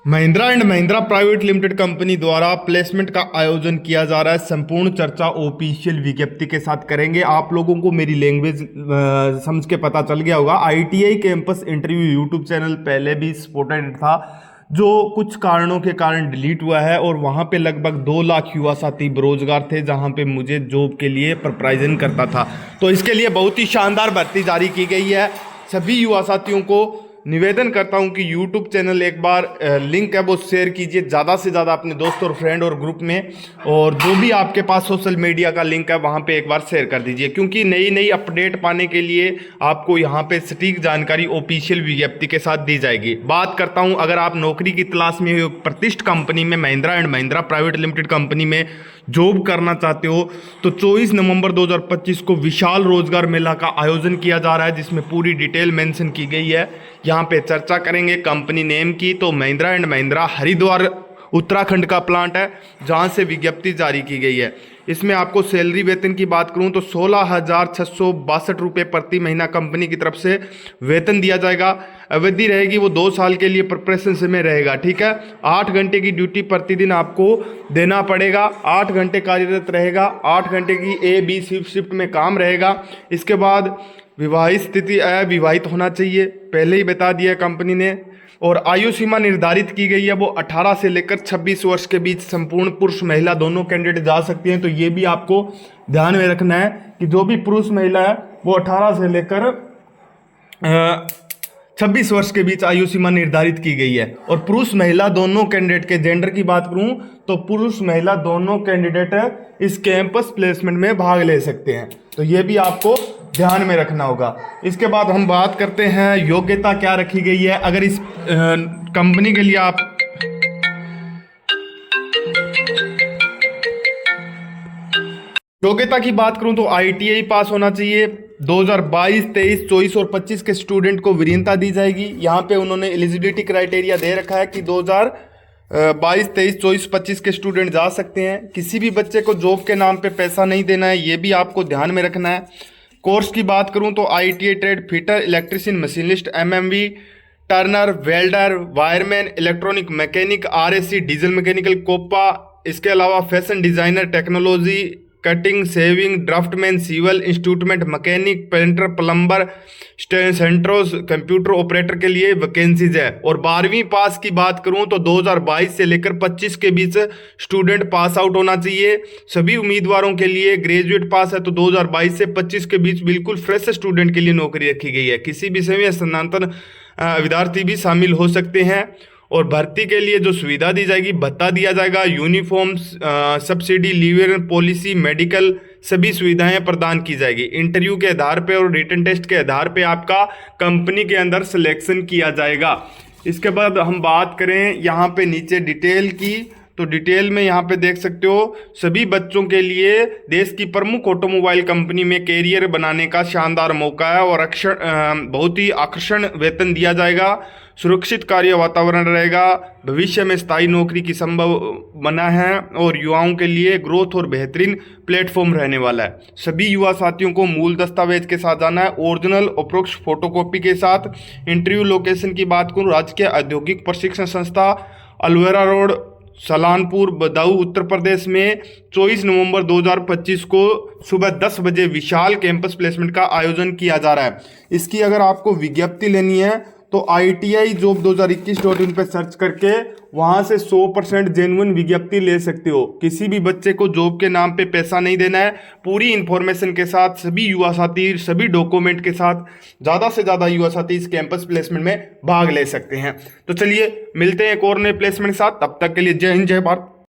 Mahindra and Mahindra private limited company द्वारा placement का आयोजन किया जा रहा है। संपूर्ण चर्चा ऑफिशियल विज्ञप्ति के साथ करेंगे। आप लोगों को मेरी लैंग्वेज समझ के पता चल गया होगा। ITI campus interview YouTube channel पहले भी सपोर्टेड था, जो कुछ कारणों के कारण डिलीट हुआ है, और वहाँ पे लगभग 2 लाख युवा साथी बेरोजगार थे, जहाँ पे मुझे जॉब के लिए प्रिपरेशन करता था। तो इसके लिए बहुत ही शानदार भर्ती जारी की गई है। सभी युवा साथियों को निवेदन करता हूं कि YouTube चैनल एक बार लिंक है वो शेयर कीजिए ज़्यादा से ज़्यादा अपने दोस्त और फ्रेंड और ग्रुप में, और जो भी आपके पास सोशल मीडिया का लिंक है वहां पे एक बार शेयर कर दीजिए, क्योंकि नई नई अपडेट पाने के लिए आपको यहां पे सटीक जानकारी ऑफिशियल विज्ञप्ति के साथ दी जाएगी। बात करता हूं, अगर आप नौकरी की तलाश में हो, प्रतिष्ठित कंपनी में Mahindra and Mahindra private limited company में जॉब करना चाहते हो, तो 24 नवंबर 2025 को विशाल रोजगार मेला का आयोजन किया जा रहा है, जिसमें पूरी डिटेल मेंशन की गई है। यहाँ पे चर्चा करेंगे कंपनी नेम की। तो महिंद्रा एंड महिंद्रा हरिद्वार उत्तराखंड का प्लांट है, जहाँ से विज्ञप्ति जारी की गई है। इसमें आपको सैलरी वेतन की बात करूं तो 16,662 रुपये प्रति महीना कंपनी की तरफ से वेतन दिया जाएगा। अवधि रहेगी वो 2 साल के लिए प्रिपरेशन में रहेगा, ठीक है। 8 घंटे की ड्यूटी प्रतिदिन आपको देना पड़ेगा। 8 घंटे कार्यरत रहेगा। 8 घंटे की A, B शिफ्ट में काम रहेगा। इसके बाद विवाहित स्थिति अविवाहित होना चाहिए, पहले ही बता दिया कंपनी ने। और आयु सीमा निर्धारित की गई है, वो 18 से लेकर 26 वर्ष के बीच संपूर्ण पुरुष महिला दोनों कैंडिडेट जा सकती हैं। तो ये भी आपको ध्यान में रखना है कि जो भी पुरुष महिला है वो 18 से लेकर 26 वर्ष के बीच आयु सीमा निर्धारित की गई है। और पुरुष महिला दोनों कैंडिडेट के जेंडर की बात करूं तो पुरुष महिला दोनों कैंडिडेट इस कैंपस प्लेसमेंट में भाग ले सकते हैं। तो ये भी आपको ध्यान में रखना होगा। इसके बाद हम बात करते हैं योग्यता क्या रखी गई है। अगर इस कंपनी के लिए आप योग्यता की बात करूं तो आईटीआई पास होना चाहिए। 2022, 23, 24 और 25 के स्टूडेंट को वरीयता दी जाएगी। यहाँ पे उन्होंने एलिजिबिलिटी क्राइटेरिया दे रखा है कि 2022, 23, 24, 25 के स्टूडेंट जा सकते हैं। किसी भी बच्चे को जॉब के नाम पे पैसा नहीं देना है, ये भी आपको ध्यान में रखना है। कोर्स की बात करूं तो ITI trade fitter, electrician, machinist, MMV, turner, welder, wireman, electronic mechanic, RSC, diesel mechanical, COPA. इसके अलावा fashion designer, technology, cutting, sewing, draftsman, civil, instrument mechanic, painter, plumber, सेंट्रोस, कंप्यूटर ऑपरेटर के लिए वैकेंसीज है। और 12वीं पास की बात करूं तो 2022 से लेकर 25 के बीच स्टूडेंट पास आउट होना चाहिए। सभी उम्मीदवारों के लिए ग्रेजुएट पास है तो 2022 से 25 के बीच बिल्कुल फ्रेश स्टूडेंट के लिए नौकरी रखी गई है। किसी भी समय स्थानांतरण विद्यार्थी भी शामिल हो सकते हैं। और भर्ती के लिए जो सुविधा दी जाएगी, भत्ता दिया जाएगा, uniform, subsidy, leave policy, medical, सभी सुविधाएं प्रदान की जाएगी। इंटरव्यू के आधार पे और रिटन टेस्ट के आधार पे आपका कंपनी के अंदर सिलेक्शन किया जाएगा। इसके बाद हम बात करें यहाँ पे नीचे डिटेल की, तो डिटेल में यहाँ पे देख सकते हो सभी बच्चों के लिए देश की प्रमुख ऑटोमोबाइल कंपनी में कैरियर बनाने का शानदार मौका है, और बहुत ही आकर्षण वेतन दिया जाएगा। सुरक्षित कार्य वातावरण रहेगा, भविष्य में स्थायी नौकरी की संभव बना है, और युवाओं के लिए ग्रोथ और बेहतरीन प्लेटफॉर्म रहने वाला है। सभी युवा साथियों को मूल दस्तावेज के साथ जाना है, ओरिजिनल अप्रोक्स फोटोकॉपी के साथ। इंटरव्यू लोकेशन की बात करूँ, राजकीय औद्योगिक प्रशिक्षण संस्था, अलवेरा रोड, सलानपुर, बदाऊं, उत्तर प्रदेश में 24 नवंबर 2025 को सुबह 10 बजे विशाल कैंपस प्लेसमेंट का आयोजन किया जा रहा है। इसकी अगर आपको विज्ञप्ति लेनी है तो ITI जॉब 2021.in पे सर्च करके वहां से 100% जेन्युइन विज्ञप्ति ले सकते हो। किसी भी बच्चे को जॉब के नाम पे पैसा नहीं देना है। पूरी इंफॉर्मेशन के साथ सभी युवा साथी सभी डॉक्यूमेंट के साथ ज़्यादा से ज़्यादा युवा साथी इस कैंपस प्लेसमेंट में भाग ले सकते हैं। तो चलिए मिलते हैं एक और नए प्लेसमेंट के साथ। तब तक के लिए जय हिंद, जय भारत।